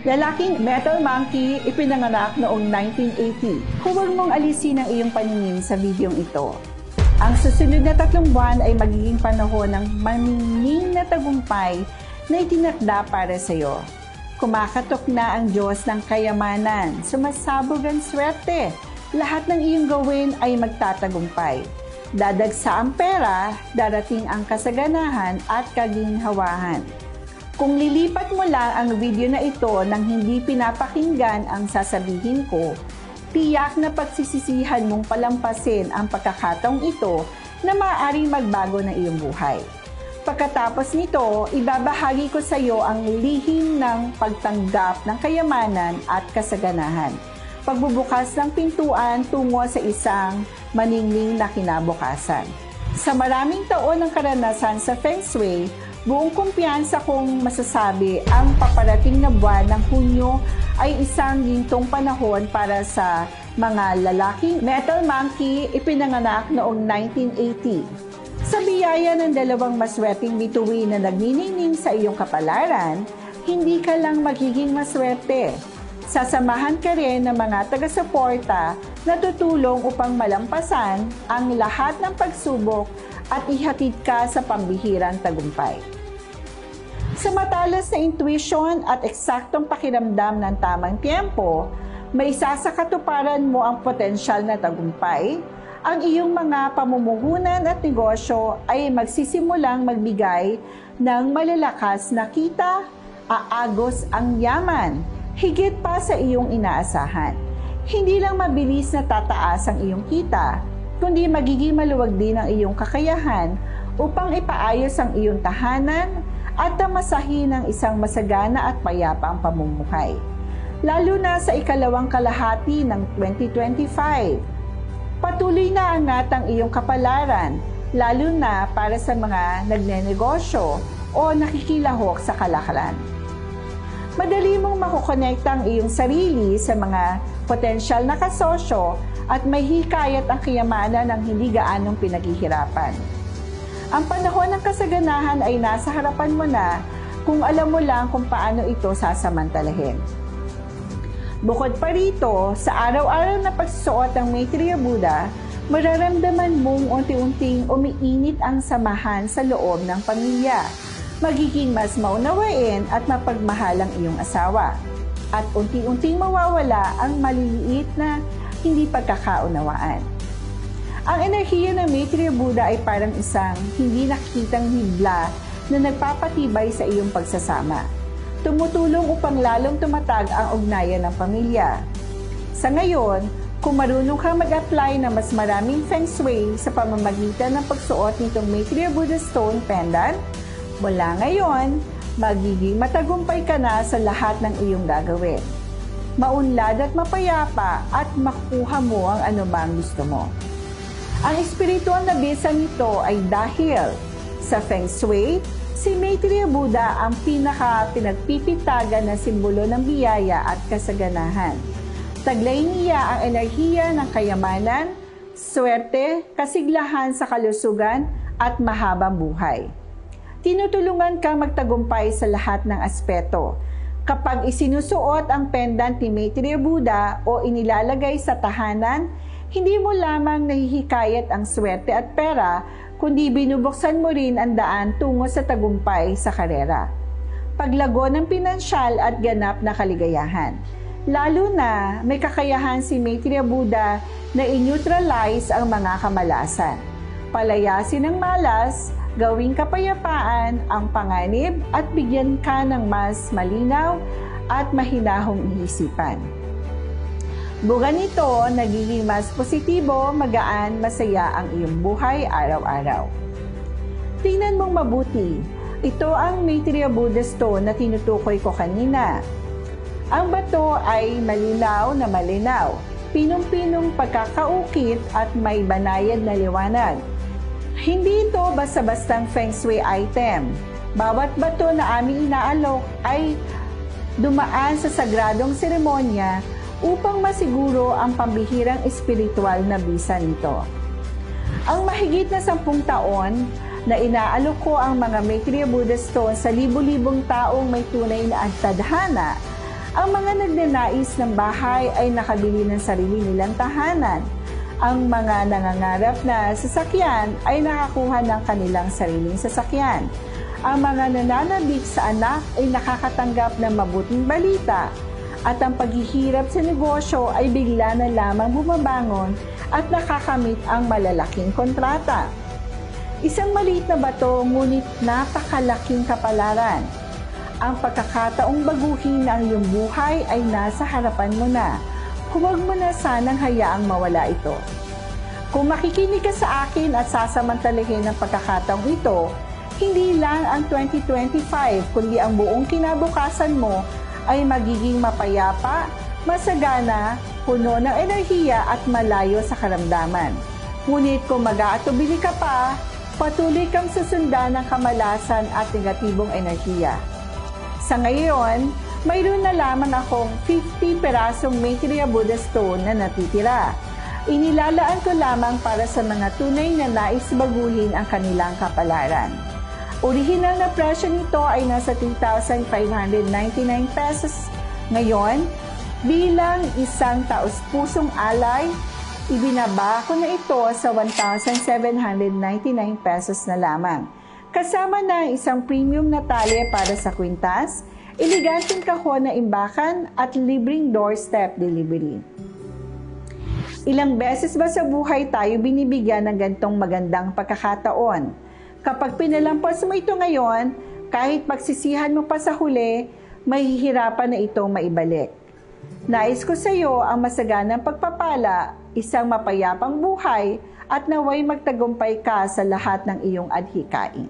Lalaking Metal Monkey, ipinanganak noong 1980. Huwag mong alisin ang iyong paningin sa videong ito. Ang susunod na 3 buwan ay magiging panahon ng maningning na tagumpay na itinakda para sa iyo. Kumakatok na ang Diyos ng kayamanan, sumasabog ang swerte. Lahat ng iyong gawin ay magtatagumpay. Dadagsa ang pera, darating ang kasaganahan at kaginhawahan. Kung lilipat mo lang ang video na ito nang hindi pinapakinggan ang sasabihin ko, tiyak na pagsisisihan mong palampasin ang pagkakataong ito na maaaring magbago ng iyong buhay. Pagkatapos nito, ibabahagi ko sa iyo ang lihim ng pagtanggap ng kayamanan at kasaganahan. Pagbubukas ng pintuan tungo sa isang maningning na kinabukasan. Sa maraming taon ng karanasan sa Feng Shui, buong kumpiyansa kong masasabi ang paparating na buwan ng Hunyo ay isang gintong panahon para sa mga lalaking Metal Monkey ipinanganak noong 1980. Sa biyaya ng 2 maswerteng bituin na nagniningning sa iyong kapalaran, hindi ka lang magiging maswerte. Sasamahan ka rin ng mga taga-suporta na tutulong upang malampasan ang lahat ng pagsubok at ihatid ka sa pambihirang tagumpay. Sa matalas na intuition at eksaktong pakiramdam ng tamang tiempo, may isasakatuparan mo ang potensyal na tagumpay. Ang iyong mga pamumuhunan at negosyo ay magsisimulang magbigay ng malalakas na kita, aagos ang yaman, higit pa sa iyong inaasahan. Hindi lang mabilis na tataas ang iyong kita, kundi magiging maluwag din ang iyong kakayahan upang ipaayos ang iyong tahanan at tamasahin ng isang masagana at payapang pamumuhay. Lalo na sa ikalawang kalahati ng 2025. Patuloy na angat ang iyong kapalaran, lalo na para sa mga nagnenegosyo o nakikilahok sa kalakalan. Madali mong makukonekta ang iyong sarili sa mga potensyal na kasosyo at may hikayat ang kayamanan ng hindi gaanong pinaghihirapan. Ang panahon ng kasaganahan ay nasa harapan mo na kung alam mo lang kung paano ito sasamantalahin. Bukod pa rito, sa araw-araw na pagsusuot ng Maitreya Buddha, mararamdaman mong unti-unting umiinit ang samahan sa loob ng pamilya. Magiging mas maunawain at mapagmahal ang iyong asawa. At unti-unting mawawala ang maliliit na hindi pagkakaunawaan. Ang enerhiya ng Maitreya Buddha ay parang isang hindi nakikitang hibla na nagpapatibay sa iyong pagsasama. Tumutulong upang lalong tumatag ang ugnayan ng pamilya. Sa ngayon, kung marunong kang mag-apply ng mas maraming Feng Shui sa pamamagitan ng pagsuot nitong Maitreya Buddha Stone Pendant, mula ngayon, magiging matagumpay ka na sa lahat ng iyong gagawin. Maunlad at mapayapa at makuha mo ang anumang gusto mo. Ang espiritual na bisa nito ay dahil sa Feng Shui, si Maitreya Buddha ang pinaka-pinagpipitagan na simbolo ng biyaya at kasaganahan. Taglay niya ang enerhiya ng kayamanan, swerte, kasiglahan sa kalusugan at mahabang buhay. Tinutulungan kang magtagumpay sa lahat ng aspeto. Kapag isinusuot ang pendant ni Maitreya Buddha o inilalagay sa tahanan, hindi mo lamang nahihikayat ang swerte at pera, kundi binubuksan mo rin ang daan tungo sa tagumpay sa karera. Paglago ng pinansyal at ganap na kaligayahan. Lalo na may kakayahan si Maitreya Buddha na i-neutralize ang mga kamalasan. Palayasin ang malas, gawing kapayapaan ang panganib at bigyan ka ng mas malinaw at mahinahong isipan. Bunga nito, nagiging mas positibo, magaan, masaya ang iyong buhay araw-araw. Tingnan mong mabuti. Ito ang Maitreya Buddha Stone na tinutukoy ko kanina. Ang bato ay malinaw na malinaw, pinong-pinong pagkakaukit at may banayad na liwanag. Hindi ito basta-bastang Feng Shui item. Bawat bato na aming inaalok ay dumaan sa sagradong seremonya upang masiguro ang pambihirang espiritual na bisa nito. Ang mahigit na 10 taon na inaalok ko ang mga Maitreya Buddha Stone sa libu-libong taong may tunay na tadhana Ang mga nagnanais ng bahay ay nakabili ng sarili nilang tahanan. Ang mga nangangarap na sasakyan ay nakakuha ng kanilang sariling sasakyan. Ang mga nananabik sa anak ay nakakatanggap ng mabuting balita. At ang paghihirap sa negosyo ay bigla na lamang bumabangon at nakakamit ang malalaking kontrata. Isang maliit na bato ngunit napakalaking kapalaran. Ang pagkakataong baguhin ang iyong buhay ay nasa harapan mo na. Huwag mo na sanang hayaang mawala ito. Kung makikinig ka sa akin at sasamantalahin ang pagkakataong ito, hindi lang ang 2025 kundi ang buong kinabukasan mo ay magiging mapayapa, masagana, puno ng enerhiya at malayo sa karamdaman. Ngunit kung mag-aatubili ka pa, patuloy kang susundan ng kamalasan at negatibong enerhiya. Sa ngayon, mayroon na lamang akong 50 perasong Maitreya Buddha Stone na natitira. Inilalaan ko lamang para sa mga tunay na nais baguhin ang kanilang kapalaran. Orihinal na presyo nito ay nasa 2,599 pesos. Ngayon, bilang isang taus-pusong alay, ibinaba ko na ito sa 1,799 pesos na lamang. Kasama na isang premium na talye para sa kwintas, eleganteng kahon na imbakan at libreng doorstep delivery. Ilang beses ba sa buhay tayo binibigyan ng gantong magandang pagkakataon? Kapag pinalampas mo ito ngayon, kahit pagsisihan mo pa sa huli, mahihirapan na itong maibalik. Nais ko sa iyo ang masaganang pagpapala, isang mapayapang buhay, at naway magtagumpay ka sa lahat ng iyong adhikain.